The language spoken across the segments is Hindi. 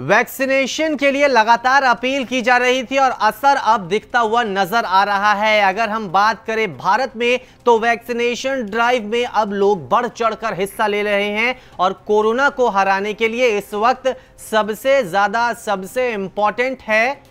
वैक्सीनेशन के लिए लगातार अपील की जा रही थी और असर अब दिखता हुआ नजर आ रहा है। अगर हम बात करें भारत में तो वैक्सीनेशन ड्राइव में अब लोग बढ़ चढ़कर हिस्सा ले रहे हैं और कोरोना को हराने के लिए इस वक्त सबसे इंपॉर्टेंट है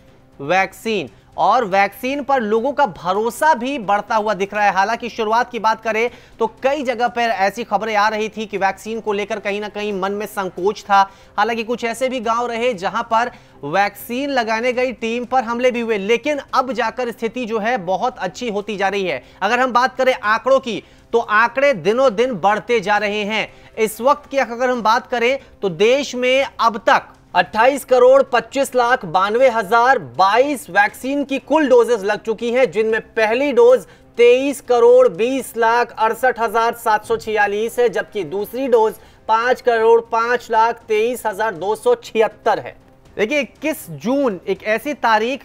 वैक्सीन और वैक्सीन पर लोगों का भरोसा भी बढ़ता हुआ दिख रहा है। हालांकि शुरुआत की बात करें तो कई जगह पर ऐसी खबरें आ रही थी कि वैक्सीन को लेकर कहीं ना कहीं मन में संकोच था। हालांकि कुछ ऐसे भी गांव रहे जहां पर वैक्सीन लगाने गई टीम पर हमले भी हुए, लेकिन अब जाकर स्थिति जो है बहुत अच्छी होती जा रही है। अगर हम बात करें आंकड़ों की तो आंकड़े दिनों दिन बढ़ते जा रहे हैं। इस वक्त की अगर हम बात करें तो देश में अब तक 28,25,92,022 वैक्सीन की कुल डोजेस लग चुकी हैं, जिनमें पहली डोज 23,20,68,746 है, जबकि दूसरी डोज 5,05,23,276 है। देखिए 21 जून एक ऐसी तारीख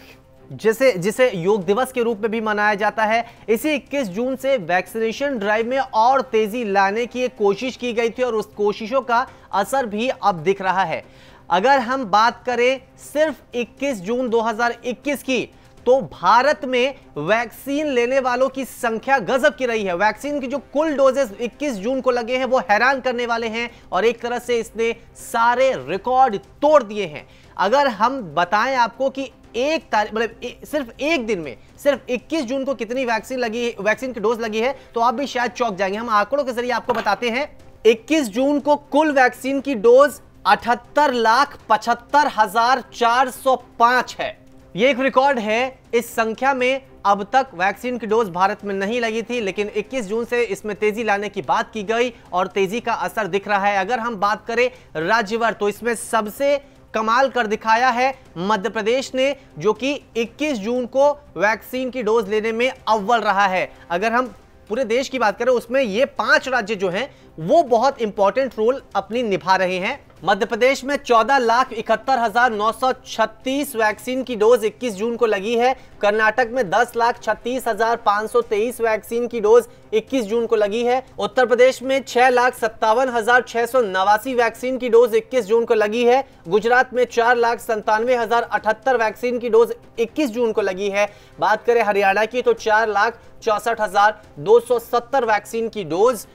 जिसे योग दिवस के रूप में भी मनाया जाता है। इसी 21 जून से वैक्सीनेशन ड्राइव में और तेजी लाने की एक कोशिश की गई थी और उस कोशिशों का असर भी अब दिख रहा है। अगर हम बात करें सिर्फ 21 जून 2021 की तो भारत में वैक्सीन लेने वालों की संख्या गजब की रही है। वैक्सीन की जो कुल डोजेस 21 जून को लगे हैं वो हैरान करने वाले हैं और एक तरह से इसने सारे रिकॉर्ड तोड़ दिए हैं। अगर हम बताएं आपको कि सिर्फ एक दिन में सिर्फ 21 जून को कितनी वैक्सीन की डोज लगी है तो आप भी शायद चौंक जाएंगे। हम आंकड़ों के जरिए आपको बताते हैं। 21 जून को कुल वैक्सीन की डोज 78,75,405 है। यह एक रिकॉर्ड है। इस संख्या में अब तक वैक्सीन की डोज भारत में नहीं लगी थी, लेकिन 21 जून से इसमें तेजी लाने की बात की गई और तेजी का असर दिख रहा है। अगर हम बात करें राज्यवार तो इसमें सबसे कमाल कर दिखाया है मध्य प्रदेश ने, जो कि 21 जून को वैक्सीन की डोज लेने में अव्वल रहा है। अगर हम पूरे देश की बात करें उसमें ये 5 राज्य जो हैं वो बहुत इंपॉर्टेंट रोल अपनी निभा रहे हैं। मध्य प्रदेश में 14,71,936 वैक्सीन की डोज 21 जून को लगी है। कर्नाटक में 10,36,523 वैक्सीन की डोज 21 जून को लगी है। उत्तर प्रदेश में 6,57,689 वैक्सीन की डोज 21 जून को लगी है। गुजरात में 4,97,078 वैक्सीन की डोज 21 जून को लगी है। बात करें हरियाणा की तो 4,64,270 वैक्सीन की डोज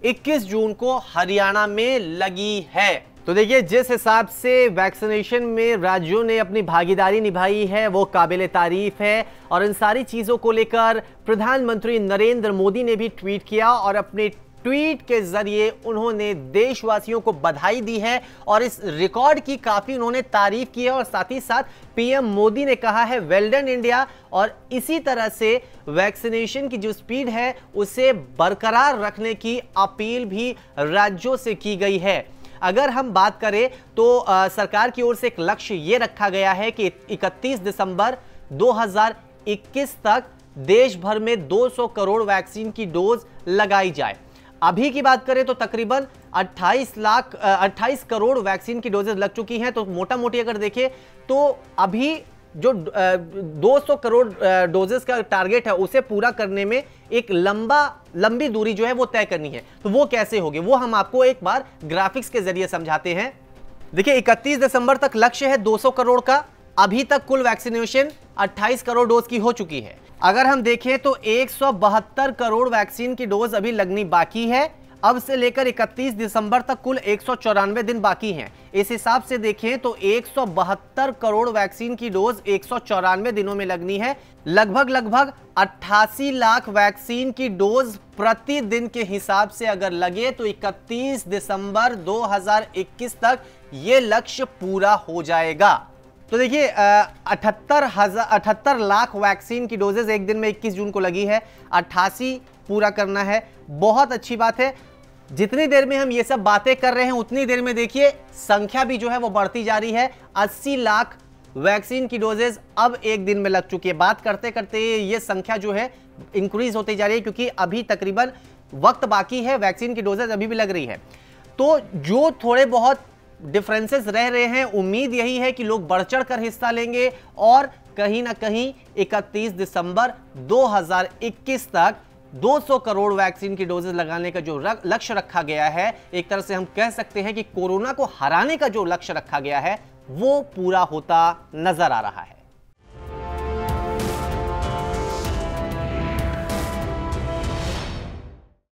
21 जून को हरियाणा में लगी है। तो देखिए जिस हिसाब से वैक्सीनेशन में राज्यों ने अपनी भागीदारी निभाई है वो काबिले तारीफ है और इन सारी चीजों को लेकर प्रधानमंत्री नरेंद्र मोदी ने भी ट्वीट किया और अपने ट्वीट के जरिए उन्होंने देशवासियों को बधाई दी है और इस रिकॉर्ड की काफी उन्होंने तारीफ की है और साथ ही साथ पीएम मोदी ने कहा है वेल डन इंडिया। और इसी तरह से वैक्सीनेशन की जो स्पीड है उसे बरकरार रखने की अपील भी राज्यों से की गई है। अगर हम बात करें तो सरकार की ओर से एक लक्ष्य ये रखा गया है कि 31 दिसंबर 2021 तक देश भर में 200 करोड़ वैक्सीन की डोज लगाई जाए। अभी की बात करें तो तकरीबन 28 करोड़ वैक्सीन की डोजेस लग चुकी हैं। तो मोटा मोटी अगर देखें तो अभी जो 200 करोड़ डोजेस का टारगेट है उसे पूरा करने में एक लंबी दूरी जो है वो तय करनी है। तो वो कैसे होगी वो हम आपको एक बार ग्राफिक्स के जरिए समझाते हैं। देखिए 31 दिसंबर तक लक्ष्य है 200 करोड़ का। अभी तक कुल वैक्सीनेशन 28 करोड़ डोज की हो चुकी है। अगर हम देखें तो 172 करोड़ वैक्सीन की डोज अभी लगनी बाकी है। अब से लेकर 31 दिसंबर तक कुल 194 दिन बाकी हैं। इस हिसाब से देखें तो 172 करोड़ वैक्सीन की डोज 194 दिनों में लगनी है। लगभग 88 लाख वैक्सीन की डोज प्रतिदिन के हिसाब से अगर लगे तो 31 दिसंबर 2021 तक यह लक्ष्य पूरा हो जाएगा। तो देखिए 78 लाख वैक्सीन की डोजेस एक दिन में 21 जून को लगी है। 88 पूरा करना है, बहुत अच्छी बात है। जितनी देर में हम ये सब बातें कर रहे हैं उतनी देर में देखिए संख्या भी जो है वो बढ़ती जा रही है। 80 लाख वैक्सीन की डोजेस अब एक दिन में लग चुकी है। बात करते करते ये संख्या जो है इंक्रीज होती जा रही है क्योंकि अभी तकरीबन वक्त बाकी है, वैक्सीन की डोजेस अभी भी लग रही है। तो जो थोड़े बहुत डिफरेंसेस रह रहे हैं, उम्मीद यही है कि लोग बढ़ चढ़ कर हिस्सा लेंगे और कहीं ना कहीं 31 दिसंबर 2021 तक 200 करोड़ वैक्सीन की डोजेस लगाने का जो लक्ष्य रखा गया है, एक तरह से हम कह सकते हैं कि कोरोना को हराने का जो लक्ष्य रखा गया है वो पूरा होता नजर आ रहा है।